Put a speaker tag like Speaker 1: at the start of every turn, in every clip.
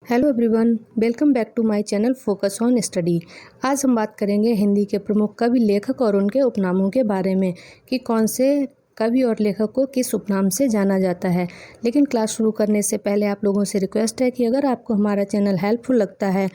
Speaker 1: Hello everyone, welcome back to my channel focus on study. आज हम बात करेंगे हिंदी के प्रमुख कवि, लेखक और उनके उपनामों के बारे में कि कौन से कवि और लेखक को किस उपनाम से जाना जाता है। लेकिन क्लास शुरू करने से पहले आप लोगों से रिक्वेस्ट है कि अगर आपको हमारा चैनल हेल्पफुल लगता है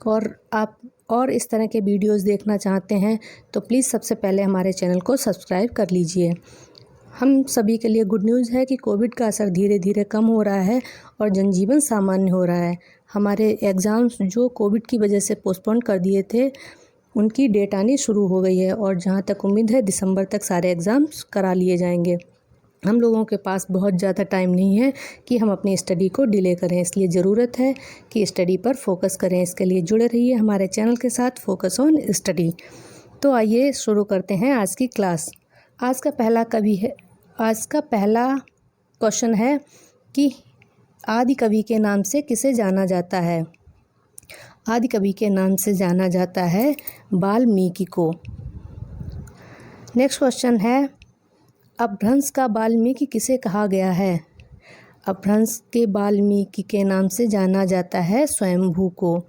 Speaker 1: और आप और इस तरह के वीडियोस देखना चाहते हैं तो प्लीज़ सबसे पहले हमारे चैनल को सब्सक्राइब कर लीजिए। हम सभी के लिए गुड न्यूज़ है कि कोविड का असर धीरे धीरे कम हो रहा है और जनजीवन सामान्य हो रहा है। हमारे एग्ज़ाम्स जो कोविड की वजह से पोस्टपोन कर दिए थे उनकी डेट आनी शुरू हो गई है और जहां तक उम्मीद है दिसंबर तक सारे एग्ज़ाम्स करा लिए जाएंगे। हम लोगों के पास बहुत ज़्यादा टाइम नहीं है कि हम अपनी स्टडी को डिले करें, इसलिए ज़रूरत है कि स्टडी पर फोकस करें। इसके लिए जुड़े रहिए हमारे चैनल के साथ, फोकस ऑन स्टडी। तो आइए शुरू करते हैं आज की क्लास। आज का पहला क्वेश्चन है कि आदि कवि के नाम से किसे जाना जाता है। आदि कवि के नाम से जाना जाता है वाल्मीकि को। नेक्स्ट क्वेश्चन है अपभ्रंश का वाल्मीकि किसे कहा गया है। अपभ्रंश के वाल्मीकि के नाम से जाना जाता है स्वयंभू को।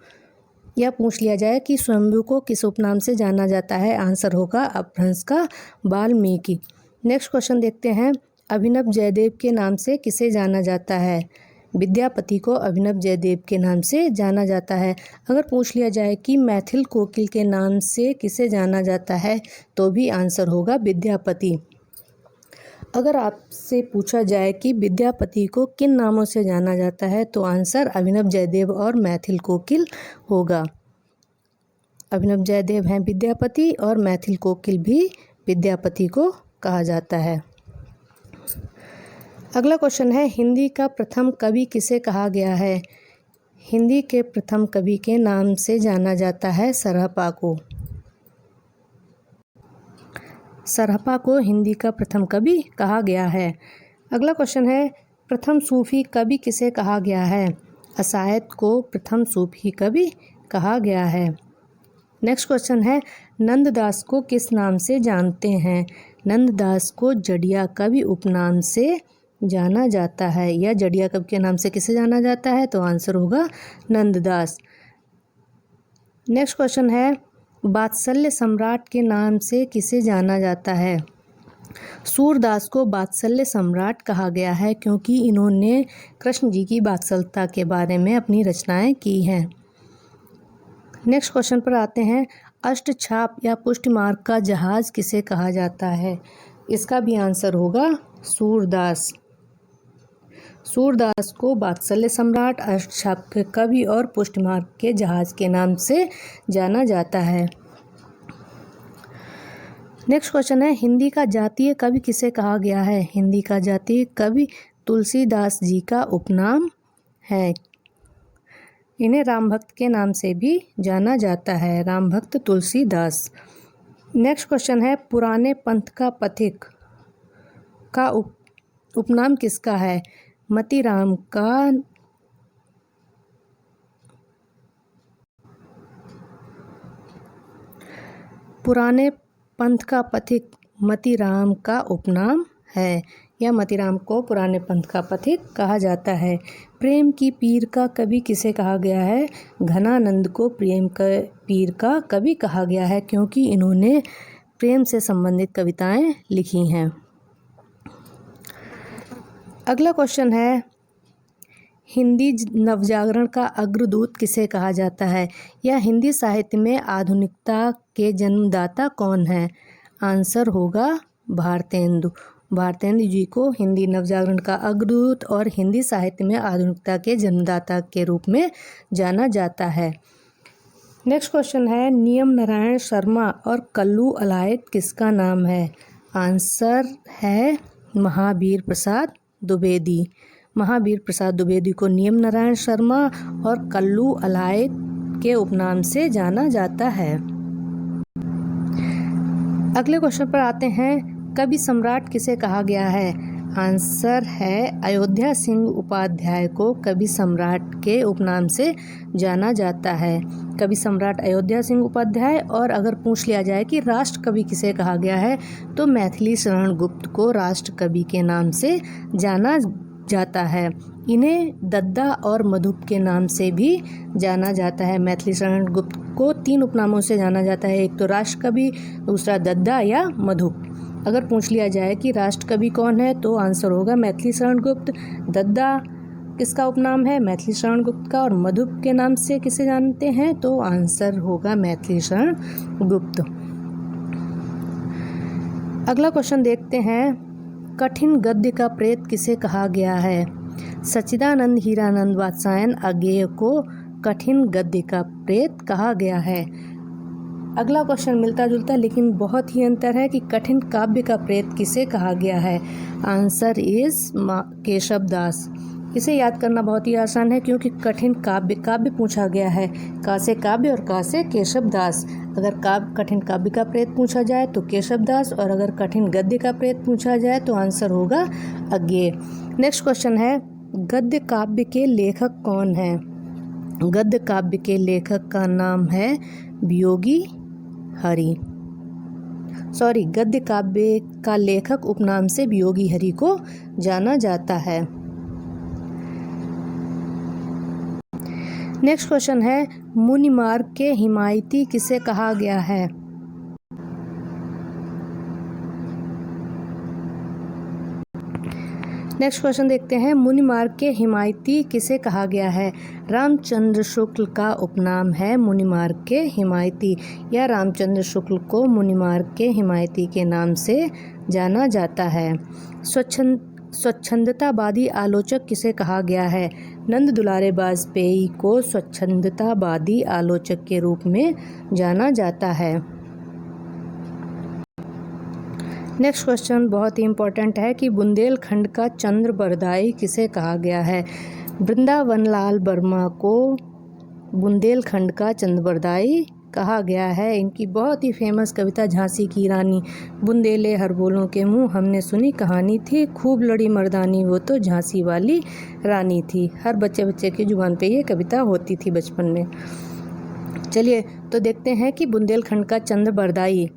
Speaker 1: यह पूछ लिया जाए कि स्वयंभू को किस उपनाम से जाना जाता है, आंसर होगा अपभ्रंश का वाल्मीकि। नेक्स्ट क्वेश्चन देखते हैं अभिनव जयदेव के नाम से किसे जाना जाता है। विद्यापति को अभिनव जयदेव के नाम से जाना जाता है। अगर पूछ लिया जाए कि मैथिल कोकिल के नाम से किसे जाना जाता है तो भी आंसर होगा विद्यापति। अगर आपसे पूछा जाए कि विद्यापति को किन नामों से जाना जाता है तो आंसर अभिनव जयदेव और मैथिल कोकिल होगा। अभिनव जयदेव हैं विद्यापति और मैथिल कोकिल भी विद्यापति को कहा जाता है। अगला क्वेश्चन है हिंदी का प्रथम कवि किसे कहा गया है। हिंदी के प्रथम कवि के नाम से जाना जाता है सरहपा को। सरहपा को हिंदी का प्रथम कवि कहा गया है। अगला क्वेश्चन है प्रथम सूफी कवि किसे कहा गया है। असायत को प्रथम सूफी कवि कहा गया है। नेक्स्ट क्वेश्चन है नंददास को किस नाम से जानते हैं। नंददास को जड़िया कवि उपनाम से जाना जाता है। या जड़िया कवि के नाम से किसे जाना जाता है तो आंसर होगा नंददास। नेक्स्ट क्वेश्चन है वात्सल्य सम्राट के नाम से किसे जाना जाता है। सूरदास को वात्सल्य सम्राट कहा गया है क्योंकि इन्होंने कृष्ण जी की वात्सल्यता के बारे में अपनी रचनाएं की हैं। नेक्स्ट क्वेश्चन पर आते हैं अष्टछाप या पुष्टमार्ग का जहाज किसे कहा जाता है। इसका भी आंसर होगा सूरदास। सूरदास को वात्सल्य सम्राट, अष्टछाप के कवि और पुष्टमार्ग के जहाज के नाम से जाना जाता है। नेक्स्ट क्वेश्चन है हिंदी का जातीय कवि किसे कहा गया है। हिंदी का जातीय कवि तुलसीदास जी का उपनाम है। इन्हें राम भक्त के नाम से भी जाना जाता है, राम भक्त तुलसीदास। नेक्स्ट क्वेश्चन है पुराने पंथ का पथिक का उपनाम किसका है। मतीराम का पुराने पंथ का पथिक मतीराम का उपनाम है। या मतीराम को पुराने पंथ का पथिक कहा जाता है। प्रेम की पीर का कवि किसे कहा गया है। घनानंद को प्रेम का पीर का कवि कहा गया है क्योंकि इन्होंने प्रेम से संबंधित कविताएं लिखी हैं। अगला क्वेश्चन है हिंदी नवजागरण का अग्रदूत किसे कहा जाता है। या हिंदी साहित्य में आधुनिकता के जन्मदाता कौन है। आंसर होगा भारतेंदु। भारतेंदु जी को हिंदी नवजागरण का अग्रदूत और हिंदी साहित्य में आधुनिकता के जन्मदाता के रूप में जाना जाता है। नेक्स्ट क्वेश्चन है नियम नारायण शर्मा और कल्लू अलायत किसका नाम है। आंसर है महावीर प्रसाद द्विवेदी। महावीर प्रसाद द्विवेदी को नियम नारायण शर्मा और कल्लू अलायत के उपनाम से जाना जाता है। अगले क्वेश्चन पर आते हैं कवि सम्राट किसे कहा गया है। आंसर है अयोध्या सिंह उपाध्याय को कवि सम्राट के उपनाम से जाना जाता है। कवि सम्राट अयोध्या सिंह उपाध्याय। और अगर पूछ लिया जाए कि राष्ट्र कवि किसे कहा गया है तो मैथिली शरण गुप्त को राष्ट्र कवि के नाम से जाना जाता है। इन्हें दद्दा और मधुप के नाम से भी जाना जाता है। मैथिली शरण गुप्त को 3 उपनामों से जाना जाता है, एक तो राष्ट्रकवि, दूसरा दद्दा या मधुप। अगर पूछ लिया जाए कि राष्ट्रकवि कौन है तो आंसर होगा मैथिली शरण गुप्त। दद्दा किसका उपनाम है? मैथिली शरण गुप्त का। और मधुप के नाम से किसे जानते हैं तो आंसर होगा मैथिली शरण गुप्त। अगला क्वेश्चन देखते हैं, कठिन गद्य का प्रेत किसे कहा गया है? सच्चिदानंद हीरानंद वात्स्यायन अज्ञेय को कठिन गद्य का प्रेत कहा गया है। अगला क्वेश्चन मिलता जुलता लेकिन बहुत ही अंतर है कि कठिन काव्य का प्रेत किसे कहा गया है। आंसर इज केशव दास। इसे याद करना बहुत ही आसान है क्योंकि कठिन काव्य पूछा गया है, का से काव्य और का से केशव दास। अगर कठिन काव्य का प्रेत पूछा जाए तो केशव दास, और अगर कठिन गद्य का प्रेत पूछा जाए तो आंसर होगा अज्ञेय। नेक्स्ट क्वेश्चन है, गद्य काव्य के लेखक कौन है? गद्य काव्य के लेखक का नाम है वियोगी हरि। गद्य काव्य का लेखक उपनाम से वियोगी हरि को जाना जाता है। नेक्स्ट क्वेश्चन है, मुनि मार्ग के हिमायती किसे कहा गया है? नेक्स्ट क्वेश्चन देखते हैं, मुनि मार्ग के हिमायती किसे कहा गया है? रामचंद्र शुक्ल का उपनाम है मुनि मार्ग के हिमायती, या रामचंद्र शुक्ल को मुनि मार्ग के हिमायती के नाम से जाना जाता है। स्वच्छंदतावादी आलोचक किसे कहा गया है? नंद दुलारे वाजपेयी को स्वच्छंदतावादी आलोचक के रूप में जाना जाता है। नेक्स्ट क्वेश्चन बहुत ही इम्पोर्टेंट है कि बुंदेलखंड का चंद्र बरदाई किसे कहा गया है? वृंदावनलाल वर्मा को बुंदेलखंड का चंद्र बरदाई कहा गया है। इनकी बहुत ही फेमस कविता झांसी की रानी, बुंदेले हर बोलों के मुँह हमने सुनी कहानी थी, खूब लड़ी मर्दानी वो तो झांसी वाली रानी थी। हर बच्चे की जुबान पे ये कविता होती थी बचपन में। चलिए तो देखते हैं कि बुंदेलखंड का चंद्र बरदाई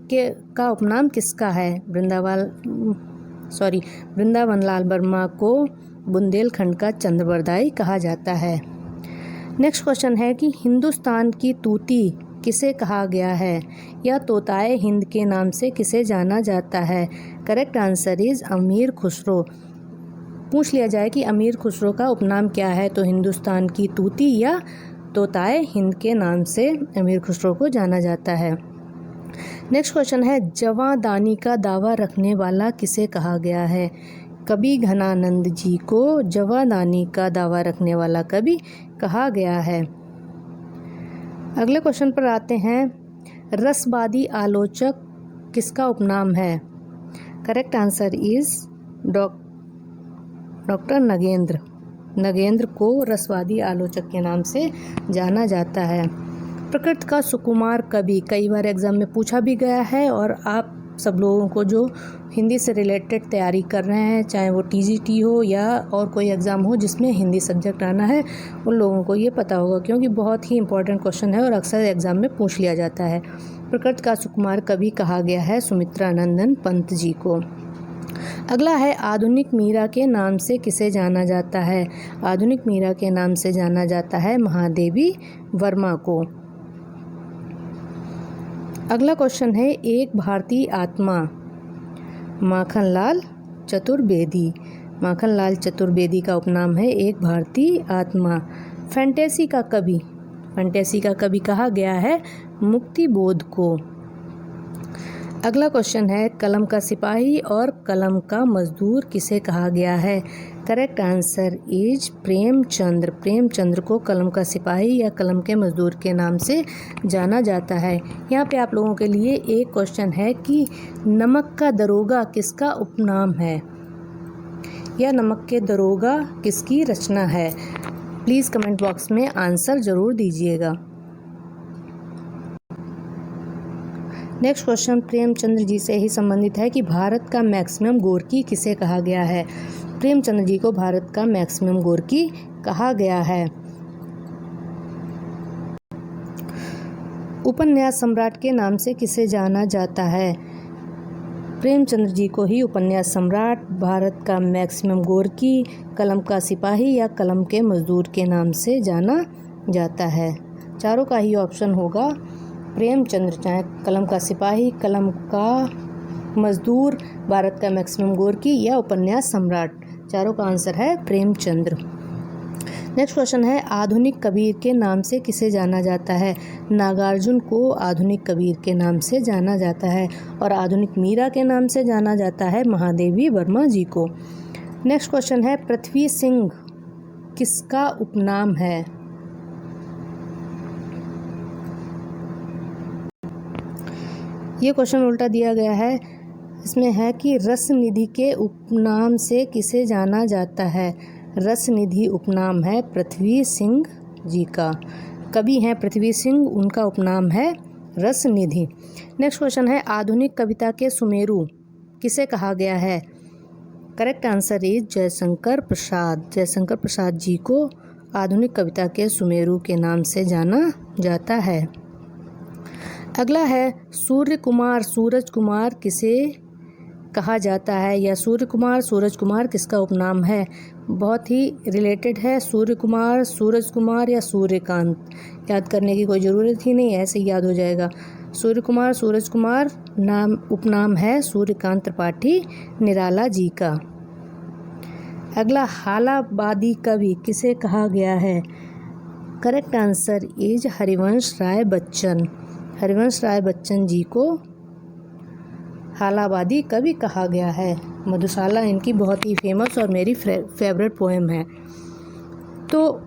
Speaker 1: का उपनाम किसका है? वृंदावनलाल वर्मा को बुंदेलखंड का चंद्र बरदाई कहा जाता है। नेक्स्ट क्वेश्चन है कि हिंदुस्तान की तूती किसे कहा गया है, या तोताए हिंद के नाम से किसे जाना जाता है? करेक्ट आंसर इज अमीर खुसरो। पूछ लिया जाए कि अमीर खुसरो का उपनाम क्या है तो हिंदुस्तान की तूती या तोताए हिंद के नाम से अमीर खुसरो को जाना जाता है। नेक्स्ट क्वेश्चन है, जवादानी का दावा रखने वाला किसे कहा गया है? कवि घनानंद जी को जवादानी का दावा रखने वाला कवि कहा गया है। अगले क्वेश्चन पर आते हैं, रसवादी आलोचक किसका उपनाम है? Correct answer is doctor Nagendra को रसवादी आलोचक के नाम से जाना जाता है। प्रकृति का सुकुमार कवि कई बार एग्जाम में पूछा भी गया है, और आप सब लोगों को जो हिंदी से रिलेटेड तैयारी कर रहे हैं, चाहे वो टीजीटी हो या और कोई एग्ज़ाम हो जिसमें हिंदी सब्जेक्ट आना है, उन लोगों को ये पता होगा क्योंकि बहुत ही इंपॉर्टेंट क्वेश्चन है और अक्सर एग्ज़ाम में पूछ लिया जाता है। प्रकृति का सुकुमार कवि कहा गया है सुमित्रानंदन पंत जी को। अगला है, आधुनिक मीरा के नाम से किसे जाना जाता है? आधुनिक मीरा के नाम से जाना जाता है महादेवी वर्मा को। अगला क्वेश्चन है, एक भारतीय आत्मा माखनलाल चतुर्वेदी। माखनलाल चतुर्वेदी का उपनाम है एक भारतीय आत्मा। फैंटेसी का कवि कहा गया है मुक्तिबोध को। अगला क्वेश्चन है, कलम का सिपाही और कलम का मजदूर किसे कहा गया है? करेक्ट आंसर इज प्रेमचंद्र को कलम का सिपाही या कलम के मजदूर के नाम से जाना जाता है। यहाँ पे आप लोगों के लिए एक क्वेश्चन है कि नमक का दरोगा किसका उपनाम है, या नमक के दरोगा किसकी रचना है? प्लीज़ कमेंट बॉक्स में आंसर ज़रूर दीजिएगा। नेक्स्ट क्वेश्चन प्रेमचंद्र जी से ही संबंधित है कि भारत का मैक्सिमम गोरकी किसे कहा गया है? प्रेमचंद्र जी को भारत का मैक्सिमम गोरकी कहा गया है। उपन्यास सम्राट के नाम से किसे जाना जाता है? प्रेमचंद्र जी को ही उपन्यास सम्राट, भारत का मैक्सिमम गोरकी, कलम का सिपाही या कलम के मजदूर के नाम से जाना जाता है। चारों का ही ऑप्शन होगा प्रेमचंद्र, चाहे कलम का सिपाही, कलम का मजदूर, भारत का मैक्सिमम गोरकी या उपन्यास सम्राट। चारों का आंसर है प्रेमचंद्र। नेक्स्ट क्वेश्चन है, आधुनिक कबीर के नाम से किसे जाना जाता है? नागार्जुन को आधुनिक कबीर के नाम से जाना जाता है और आधुनिक मीरा के नाम से जाना जाता है महादेवी वर्मा जी को। नेक्स्ट क्वेश्चन है, पृथ्वी सिंह किसका उपनाम है? ये क्वेश्चन उल्टा दिया गया है। इसमें है कि रसनिधि के उपनाम से किसे जाना जाता है? रसनिधि उपनाम है पृथ्वी सिंह जी का। कवि हैं पृथ्वी सिंह, उनका उपनाम है रसनिधि। नेक्स्ट क्वेश्चन है, आधुनिक कविता के सुमेरु किसे कहा गया है? Correct answer is Jaishankar Prasad. Jaishankar Prasad ji को आधुनिक कविता के सुमेरु के नाम से जाना जाता है। अगला है, सूर्य कुमार सूरज कुमार किसे कहा जाता है? या सूर्य कुमार सूरज कुमार किसका उपनाम है? बहुत ही रिलेटेड है। सूर्य कुमार, सूरज कुमार या सूर्यकांत, याद करने की कोई ज़रूरत ही नहीं, ऐसे ही याद हो जाएगा। सूर्य कुमार सूरज कुमार नाम उपनाम है सूर्यकांत त्रिपाठी निराला जी का। अगला, हालाबादी कवि किसे कहा गया है? Correct answer is Harivansh Rai Bachchan. Harivansh Rai Bachchan ji को हालाबादी कवि कहा गया है। मधुशाला इनकी बहुत ही फेमस और मेरी फेवरेट पोएम है। तो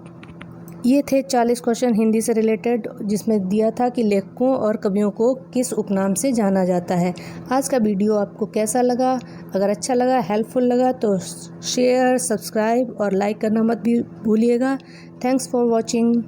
Speaker 1: ये थे 40 क्वेश्चन हिंदी से रिलेटेड, जिसमें दिया था कि लेखकों और कवियों को किस उपनाम से जाना जाता है। आज का वीडियो आपको कैसा लगा? अगर अच्छा लगा, हेल्पफुल लगा तो शेयर, सब्सक्राइब और लाइक करना मत भी भूलिएगा। Thanks for watching.